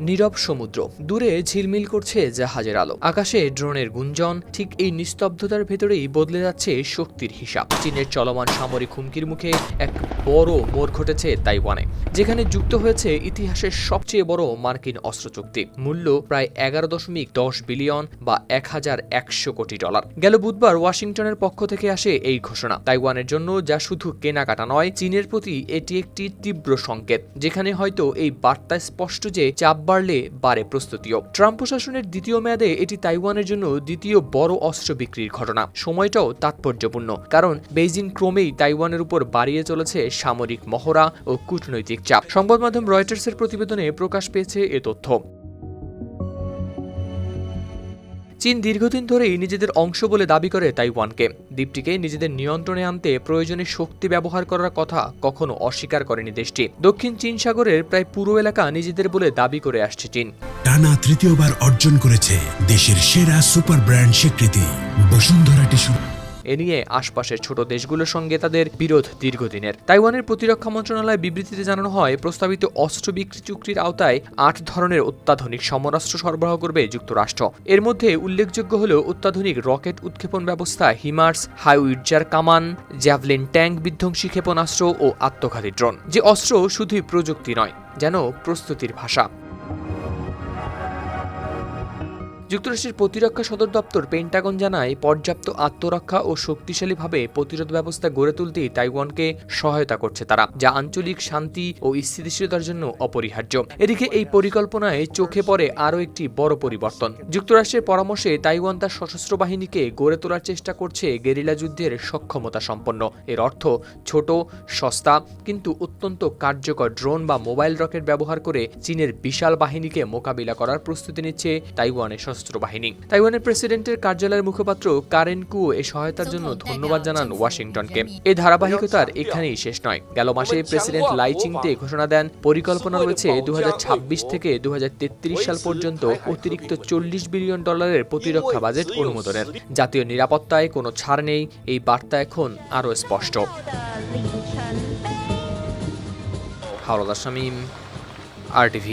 নীরব সমুদ্র, দূরে ঝিলমিল করছে জাহাজের আলো, আকাশে ড্রোনের গুঞ্জন। ঠিক এই নিস্তব্ধতার ভেতরেই বদলে যাচ্ছে শক্তির হিসাব। চীনের চলমান সামরিক হুমকির মুখে এক বড় মোড় ঘটেছে তাইওয়ানে, যেখানে যুক্ত হয়েছে ইতিহাসের সবচেয়ে বড় মার্কিন অস্ত্র চুক্তি, মূল্য প্রায় 11.10 বিলিয়ন বা 1100 কোটি ডলার। গেল বুধবার ওয়াশিংটনের পক্ষ থেকে আসে এই ঘোষণা। তাইওয়ানের জন্য যা শুধু কেনাকাটা নয়, চীনের প্রতি এটি একটি তীব্র সংকেত, যেখানে হয়তো এই বার্তা স্পষ্ট যে চাপ বাড়লে বাড়ে প্রস্তুতিও। ট্রাম্প প্রশাসনের দ্বিতীয় মেয়াদে এটি তাইওয়ানের জন্য দ্বিতীয় বড় অস্ত্র বিক্রির ঘটনা। সময়টাও তাৎপর্যপূর্ণ, কারণ বেইজিং ক্রমেই তাইওয়ানের উপর বাড়িয়ে চলেছে সামরিক মহড়া ও কূটনৈতিক চাপ। সংবাদ মাধ্যম রয়টার্সের প্রতিবেদনে প্রকাশ পেয়েছে এ তথ্য। চীন দীর্ঘদিন ধরেই নিজেদের অংশ বলে দাবি করে তাইওয়ানকে। দ্বীপটিকে নিজেদের নিয়ন্ত্রণে আনতে প্রয়োজনে শক্তি ব্যবহার করার কথা কখনো অস্বীকার করেনি দেশটি। দক্ষিণ চীন সাগরের প্রায় পুরো এলাকা নিজেদের বলে দাবি করে আসছে চীন। টানা তৃতীয়বার অর্জন করেছে দেশের সেরা সুপার ব্র্যান্ড স্বীকৃতি বসুন্ধরা টিস্যু। এ নিয়ে আশপাশের ছোট দেশগুলোর সঙ্গে তাদের বিরোধ দীর্ঘদিনের। তাইওয়ানের প্রতিরক্ষা মন্ত্রণালয়ের বিবৃতিতে জানানো হয়, প্রস্তাবিত অস্ত্র বিক্রি চুক্তির আওতায় 8 ধরনের অত্যাধুনিক সমরাস্ত্র সরবরাহ করবে যুক্তরাষ্ট্র। এর মধ্যে উল্লেখযোগ্য হল অত্যাধুনিক রকেট উৎক্ষেপণ ব্যবস্থা, হিমার্স, হাইউইটজার কামান, জ্যাভলিন ট্যাঙ্ক বিধ্বংসী ক্ষেপণাস্ত্র ও আত্মঘাতী ড্রোন। যে অস্ত্র শুধুই প্রযুক্তি নয়, যেন প্রস্তুতির ভাষা। যুক্তরাষ্ট্রের প্রতিরক্ষা সদর দপ্তর পেন্টাগন জানায়, পর্যাপ্ত আত্মরক্ষা ও শক্তিশালীভাবে প্রতিরোধ ব্যবস্থা গড়ে তুলতেই তাইওয়ানকে সহায়তা করছে তারা, যা আঞ্চলিক শান্তি ও স্থিতিশীলতার জন্য অপরিহার্য। এদিকে এই পরিকল্পনায় চোখে পড়ে আরও একটি বড় পরিবর্তন। যুক্তরাষ্ট্রের পরামর্শে তাইওয়ান তার সশস্ত্র বাহিনীকে গড়ে তোলার চেষ্টা করছে গেরিলা যুদ্ধের সক্ষমতা সম্পন্ন। এর অর্থ ছোট, সস্তা কিন্তু অত্যন্ত কার্যকর ড্রোন বা মোবাইল রকেট ব্যবহার করে চীনের বিশাল বাহিনীকে মোকাবিলা করার প্রস্তুতি নিচ্ছে তাইওয়ানের সশস্ত্র বাহিনী। তাইওয়ানের প্রেসিডেন্টের কার্যালয়ের মুখপাত্র কারেন কু এ সহায়তার জন্য ধন্যবাদ জানান ওয়াশিংটনকে। এই ধারাবাহিকতার এখানেই শেষ নয়। গেল মাসে প্রেসিডেন্ট লাই চিংতে ঘোষণা দেন, পরিকল্পনা রয়েছে 2026 থেকে 2033 সাল পর্যন্ত অতিরিক্ত $40 বিলিয়ন প্রতিরক্ষা বাজেট অনুমোদনের। জাতীয় নিরাপত্তায় কোনো ছাড় নেই, এই বার্তা এখন আরও স্পষ্ট। হাওলাদার শামীম, RTV।